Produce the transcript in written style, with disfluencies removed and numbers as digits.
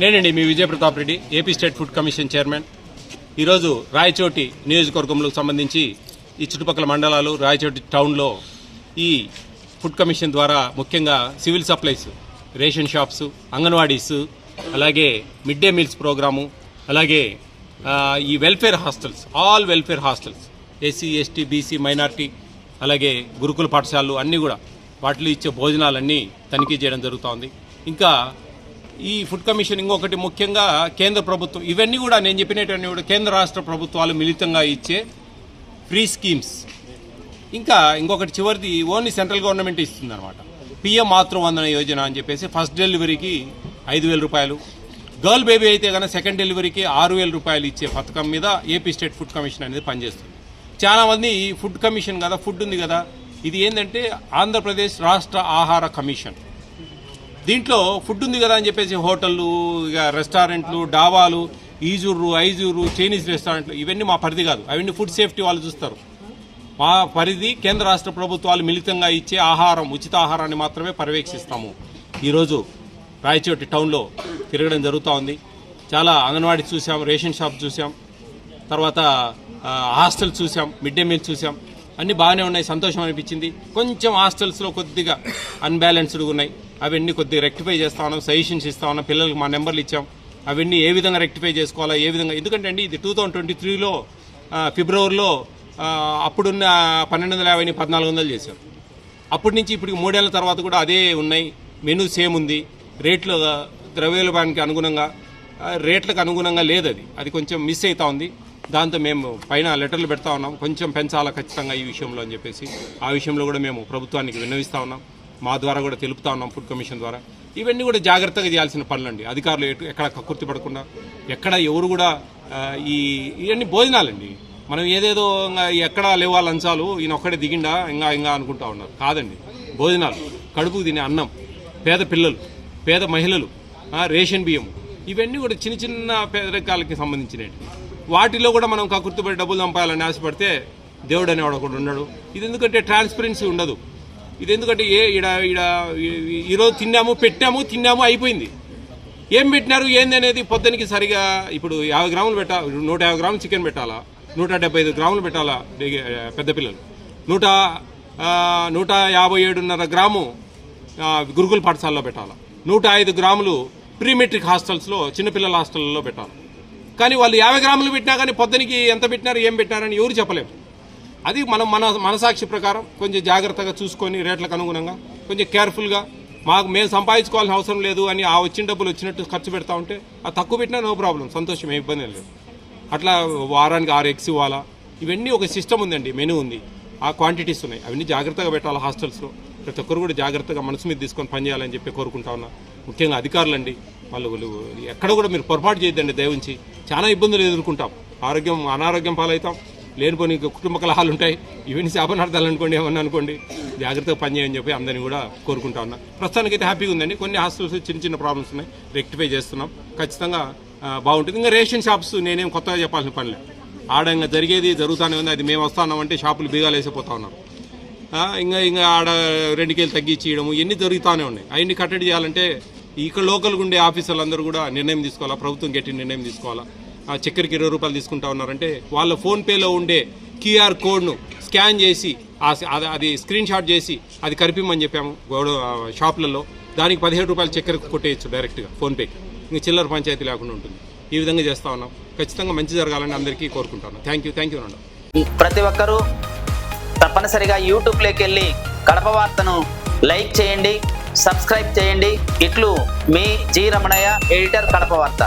నేనండి మీ Vijaya Pratap Reddy, AP state food commission chairman. ఈరోజు రాయచోటి నియోజకవర్గంలో సంబంధించి ఈ చుట్టుపక్కల మండలాలు రాయచోటి టౌన్లో ఈ ఫుడ్ కమిషన్ ద్వారా ముఖ్యంగా civil supplies, ration shops, anganwadis, అలాగే మిడ్ డే మీల్స్ ప్రోగ్రాము, అలాగే ఈ welfare hostels, all welfare hostels, SC, ST, BC, minority, అలాగే గురుకుల పాఠశాలలు అన్నీ కూడా వాటిలో ఇచ్చే భోజనాలన్నీ తనిఖీ చేయడం జరుగుతోంది. ఇంకా ఈ ఫుడ్ కమిషన్ ఇంకొకటి ముఖ్యంగా కేంద్ర ప్రభుత్వం, ఇవన్నీ కూడా నేను చెప్పినటువంటి కూడా కేంద్ర రాష్ట్ర ప్రభుత్వాలు మిళితంగా ఇచ్చే ఫ్రీ స్కీమ్స్. ఇంకా ఇంకొకటి చివరిది ఓన్లీ సెంట్రల్ గవర్నమెంట్ ఇస్తుంది అనమాట. పిఎం మాతృవందన యోజన అని చెప్పేసి ఫస్ట్ డెలివరీకి 5,000 రూపాయలు, గర్ల్ బేబీ అయితే కనుక సెకండ్ డెలివరీకి 6,000 రూపాయలు ఇచ్చే పథకం మీద ఏపీ స్టేట్ ఫుడ్ కమిషన్ అనేది పనిచేస్తుంది. చాలామంది ఫుడ్ కమిషన్ కదా, ఫుడ్ ఉంది కదా, ఇది ఏంటంటే ఆంధ్రప్రదేశ్ రాష్ట్ర ఆహార కమిషన్. దీంట్లో ఫుడ్ ఉంది కదా అని చెప్పేసి హోటళ్ళు, ఇక రెస్టారెంట్లు, డాబాలు, ఐజూరు, చైనీస్ రెస్టారెంట్లు ఇవన్నీ మా పరిధి కాదు. అవన్నీ ఫుడ్ సేఫ్టీ వాళ్ళు చూస్తారు. మా పరిధి కేంద్ర రాష్ట్ర ప్రభుత్వాలు మిళితంగా ఇచ్చే ఆహారం, ఉచిత ఆహారాన్ని మాత్రమే పర్యవేక్షిస్తాము. ఈరోజు రాయచోటి టౌన్లో తిరగడం జరుగుతూ ఉంది. చాలా అంగన్వాడీ చూసాం, రేషన్ షాప్ చూసాం, తర్వాత హాస్టల్ చూసాం, మిడ్ డే మీల్ చూసాం. అన్నీ బాగానే ఉన్నాయి, సంతోషం అనిపించింది. కొంచెం హాస్టల్స్లో కొద్దిగా అన్బ్యాలెన్స్డ్గా ఉన్నాయి, అవన్నీ కొద్దిగా రెక్టిఫై చేస్తా ఉన్నాం, సజెషన్స్ ఇస్తా ఉన్నాం. పిల్లలకు మా నెంబర్లు ఇచ్చాం, అవన్నీ ఏ విధంగా రెక్టిఫై చేసుకోవాలా, ఏ విధంగా. ఎందుకంటే అండి ఇది 2023లో ఫిబ్రవరిలో అప్పుడున్న 1250ని 1400 చేశారు. అప్పటి నుంచి ఇప్పటికి 3 ఏళ్ల తర్వాత కూడా అదే ఉన్నాయి. మెనూ సేమ్ ఉంది. రేట్లు ద్రవ్యోల్బణానికి అనుగుణంగా, రేట్లకు అనుగుణంగా లేదు. అది కొంచెం మిస్ అవుతా ఉంది. దాంతో మేము పైన లెటర్లు పెడతా ఉన్నాం, కొంచెం పెంచాలా ఖచ్చితంగా ఈ విషయంలో అని చెప్పేసి. ఆ విషయంలో కూడా మేము ప్రభుత్వానికి విన్నవిస్తూ ఉన్నాం, మా ద్వారా కూడా తెలుపుతా ఉన్నాం ఫుడ్ కమిషన్ ద్వారా. ఇవన్నీ కూడా జాగ్రత్తగా చేయాల్సిన పనులండి. అధికారులు ఎక్కడ కక్కుర్తి పడకుండా, ఎక్కడ ఎవరు కూడా ఇవన్నీ భోజనాలండి. మనం ఏదేదో ఎక్కడా లేవా లంచాలు, ఈయన ఒక్కడే దిగిండా ఇంకా అనుకుంటా ఉన్నారు. కాదండి, భోజనాలు, కడుపు తినే అన్నం, పేద పిల్లలు, పేద మహిళలు, రేషన్ బియ్యం, ఇవన్నీ కూడా చిన్న చిన్న పేదరికాలకి సంబంధించినవి. వాటిలో కూడా మనం కక్కుర్తిపడి డబ్బులు సంపాయాలని ఆశపడితే దేవుడు అనేవాడు ఒకడు ఉన్నాడు. ఇది ఎందుకంటే ట్రాన్స్పరెన్సీ ఉండదు. ఇది ఎందుకంటే ఈరోజు తిన్నాము అయిపోయింది. ఏం పెట్టినారు ఏంది అనేది పొద్దునికి సరిగా ఇప్పుడు 50 గ్రాములు 150 గ్రాములు చికెన్ పెట్టాలా, 175 గ్రాములు పెట్టాలా పెద్ద పిల్లలు, 157.5 గ్రాము గురుకుల పాఠశాలలో పెట్టాలా, 105 గ్రాములు ప్రీ మెట్రిక్ హాస్టల్స్లో చిన్నపిల్లల హాస్టల్లో పెట్టాలి. కానీ వాళ్ళు 50 గ్రాములు పెట్టినా కానీ పొద్దునికి ఎంత పెట్టినారు, ఏం పెట్టినారని ఎవరు చెప్పలేము. అది మనం మన మనసాక్షి ప్రకారం కొంచెం జాగ్రత్తగా చూసుకొని రేట్లకు అనుగుణంగా కొంచెం కేర్ఫుల్గా, మేము సంపాదించుకోవాల్సిన అవసరం లేదు అని ఆ వచ్చిన డబ్బులు వచ్చినట్టు ఖర్చు పెడతా ఉంటే ఆ తక్కువ పెట్టినా నో ప్రాబ్లం, సంతోషం, ఏ ఇబ్బంది లేదు. అట్లా వారానికి 6 ఎగ్స్ ఇవ్వాలా, ఇవన్నీ ఒక సిస్టమ్ ఉందండి, మెనూ ఉంది, ఆ క్వాంటిటీస్ ఉన్నాయి. అవన్నీ జాగ్రత్తగా పెట్టాలి హాస్టల్స్లో. ప్రతి ఒక్కరు కూడా జాగ్రత్తగా మనసు మీద తీసుకొని పనిచేయాలని చెప్పి కోరుకుంటా ఉన్నా. ముఖ్యంగా అధికారులండి, వాళ్ళు ఎక్కడ కూడా మీరు పొరపాటు చేయొద్దండి దయవుంచి. చాలా ఇబ్బందులు ఎదుర్కొంటాం, అనారోగ్యం పాలవుతాం, లేనిపోని కుటుంబ కలహాలు ఉంటాయి. ఇవన్నీ శాపనార్థాలు అనుకోండి, ఏమన్నా అనుకోండి, జాగ్రత్తగా పనిచేయని చెప్పి అందరినీ కూడా కోరుకుంటా ఉన్నా. ప్రస్తుతానికైతే హ్యాపీగా ఉందండి. కొన్ని హాస్టల్స్ చిన్న ప్రాబ్లమ్స్ ఉన్నాయి, రెక్టిఫై చేస్తున్నాం, ఖచ్చితంగా బాగుంటుంది. ఇంకా రేషన్ షాప్స్ నేనేం కొత్తగా చెప్పాల్సిన పని లేదు. ఇంకా జరుగుతూనే ఉంది. అది మేము వస్తున్నామంటే షాపులు బీగాలు వేసిపోతా ఉన్నాం. ఇంకా ఆడ 2 కేలు తగ్గించి ఇవ్వడము ఇవన్నీ జరుగుతూనే ఉన్నాయి. అవన్నీ కట్టడి చేయాలంటే ఇక్కడ లోకల్గా ఉండే ఆఫీసర్లు అందరూ కూడా నిర్ణయం తీసుకోవాలా, ప్రభుత్వం గట్టి నిర్ణయం తీసుకోవాలా. చక్కెరకి 20 రూపాయలు తీసుకుంటా ఉన్నారంటే వాళ్ళ ఫోన్పేలో ఉండే QR కోడ్ను స్కాన్ చేసి అది స్క్రీన్ షాట్ చేసి అది కరిపిమ్మని చెప్పాము షాపులలో. దానికి 17 రూపాయలు చక్కెరకు కొట్టేయచ్చు డైరెక్ట్గా ఫోన్పేకి. ఇంకా చిల్లర పంచాయతీ లేకుండా ఉంటుంది. ఈ విధంగా చేస్తూ ఉన్నాం. ఖచ్చితంగా మంచి జరగాలని అందరికీ కోరుకుంటాను. Thank you madam. ప్రతి ఒక్కరూ తప్పనిసరిగా యూట్యూబ్లోకి వెళ్ళి కడప వార్తను లైక్ చేయండి, సబ్స్క్రైబ్ చేయండి. ఇట్లు మీ జి రమణయ్య, ఎడిటర్, కడప వార్త.